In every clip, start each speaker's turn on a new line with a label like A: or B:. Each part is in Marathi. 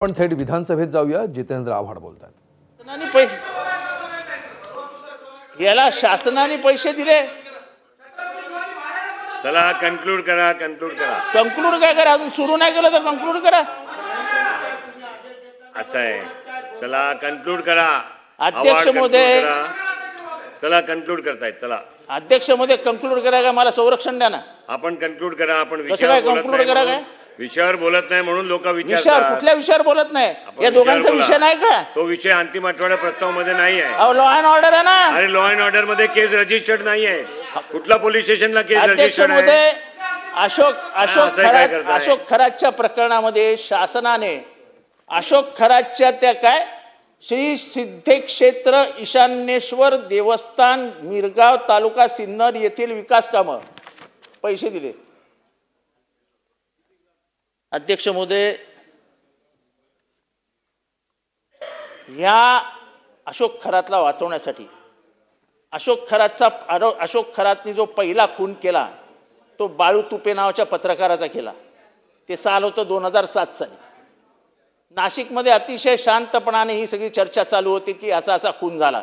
A: पण थेट विधानसभेत जाऊया. जितेंद्र आव्हाड बोलतात.
B: शासनाने पैसे याला शासनाने पैसे दिले.
C: चला कन्क्लूड करा.
B: कंक्लूड काय करा, अजून सुरू नाही केलं तर कंक्लूड करा.
C: असं आहे. चला कन्क्लूड करा.
B: अध्यक्ष
C: आवाज
B: महोदय.
C: conclude करा. चला कन्क्लूड करतायत. चला
B: अध्यक्ष मध्ये कंक्लूड करा का, मला संरक्षण द्या ना.
C: आपण कन्क्लूड करा. आपण
B: कसं काय
C: बोलत
B: conclude
C: नाही
B: करा
C: म्हणून-
B: काय?
C: विषयावर बोलत नाही म्हणून लोक
B: विषयावर
C: विचारतात.
B: कुठल्या विषयावर बोलत नाही?
C: आपण
B: या दोघांचा
C: विषयावर
B: विषय
C: बोला.
B: नाही का?
C: तो विषय अंतिम आठवड्या प्रस्तावामध्ये नाही आहे.
B: अहो, लॉ अँड ऑर्डर आहे ना.
C: अरे लॉ अँड ऑर्डर मध्ये केस रजिस्टर्ड नाही आहे. कुठल्या पोलीस स्टेशनला केस
B: अध्यक्ष
C: रजिस्टर्ड आहे?
B: महोदय, अशोक
C: असं काय करताय?
B: अशोक खरातच्या प्रकरणामध्ये शासनाने अशोक खरातच्या त्या काय श्री सिद्धेक्षेत्र ईशान्येश्वर देवस्थान मिरगाव तालुका सिन्नर येथील विकास कामं पैसे दिले. अध्यक्ष महोदय, या अशोक खरातला वाचवण्यासाठी अशोक खरातने जो पहिला खून केला तो बाळू तुपे नावाच्या पत्रकाराचा केला. ते साल होतं 2007 साली. नाशिकमध्ये अतिशय शांतपणाने ही सगळी चर्चा चालू होती की असा असा खून झाला,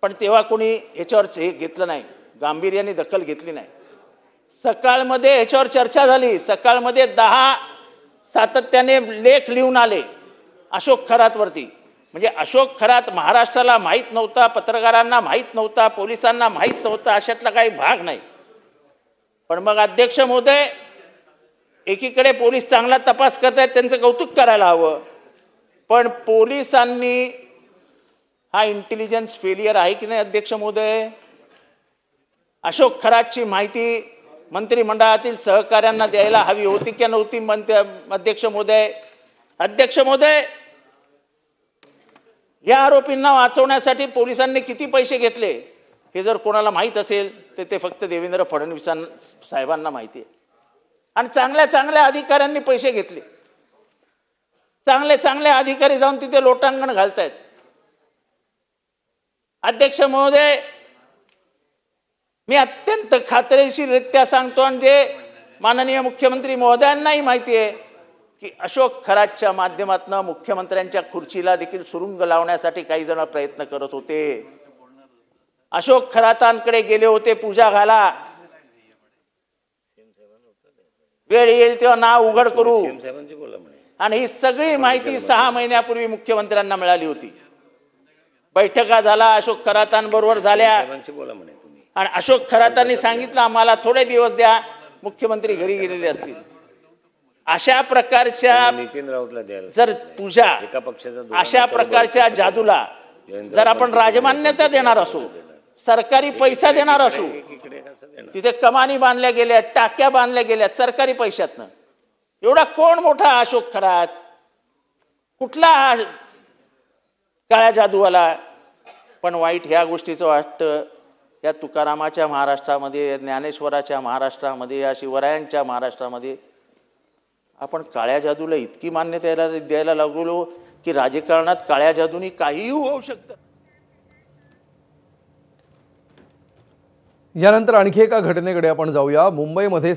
B: पण तेव्हा कोणी ह्याच्यावर हे घेतलं नाही, गांभीर्याने दखल घेतली नाही. सकाळमध्ये ह्याच्यावर चर्चा झाली. सकाळमध्ये 10 सातत्याने लेख लिहून आले अशोक खरातवरती. म्हणजे अशोक खरात महाराष्ट्राला माहीत नव्हता, पत्रकारांना माहीत नव्हता, पोलिसांना माहीत नव्हता, अशातला काही भाग नाही. पण मग अध्यक्ष महोदय, एकीकडे पोलीस चांगला तपास करतायत, त्यांचं कौतुक करायला हवं, पण पोलिसांनी हा इंटेलिजन्स फेलियर आहे की नाही अध्यक्ष महोदय? अशोक खरातची माहिती मंत्रिमंडळातील सहकाऱ्यांना द्यायला हवी होती की नव्हती अध्यक्ष महोदय? अध्यक्ष महोदय, या आरोपींना वाचवण्यासाठी पोलिसांनी किती पैसे घेतले हे जर कोणाला माहीत असेल तर ते फक्त देवेंद्र फडणवीस साहेबांना माहिती आहे. आणि चांगल्या चांगल्या अधिकाऱ्यांनी पैसे घेतले. चांगले अधिकारी जाऊन तिथे लोटांगण घालतायत. अध्यक्ष महोदय, मी अत्यंत खात्रीशीररित्या सांगतो, आणि जे माननीय मुख्यमंत्री महोदयांनाही माहिती आहे की अशोक खरातच्या माध्यमातून मुख्यमंत्र्यांच्या खुर्चीला देखील सुरुंग लावण्यासाठी काही जण प्रयत्न करत होते. अशोक खरातांकडे गेले होते पूजा घाला, वेळ येईल तेव्हा नाव उघड करू, आणि ही सगळी माहिती 6 महिन्यापूर्वी मुख्यमंत्र्यांना मिळाली होती. बैठका झाला अशोक खरातांबरोबर झाल्या, आणि अशोक खरातांनी सांगितलं आम्हाला थोडे दिवस द्या, मुख्यमंत्री घरी गेलेले असतील. अशा प्रकारच्या
C: नितीन राऊतला द्यायला
B: जर पूजा,
C: एका पक्षाचा
B: अशा प्रकारच्या जादूला जर आपण राजमान्यता देणार असू, सरकारी पैसा देणार असू, तिथे कमानी बांधल्या गेल्या, टाक्या बांधल्या गेल्या सरकारी पैशातनं, एवढा कोण मोठा अशोक खरात? कुठला काळ्या जादूवाला? पण वाईट ह्या गोष्टीचं वाटतं, या तुकारामाच्या महाराष्ट्रामध्ये, ज्ञानेश्वराच्या महाराष्ट्रामध्ये, या शिवरायांच्या महाराष्ट्रामध्ये आपण काळ्या जादूला इतकी मान्यता द्यायला लागलो की राजकारणात काळ्या जादूनी काहीही होऊ शकतं.
A: यानंतर आणखी एका घटनेकडे आपण जाऊया. मुंबईमध्ये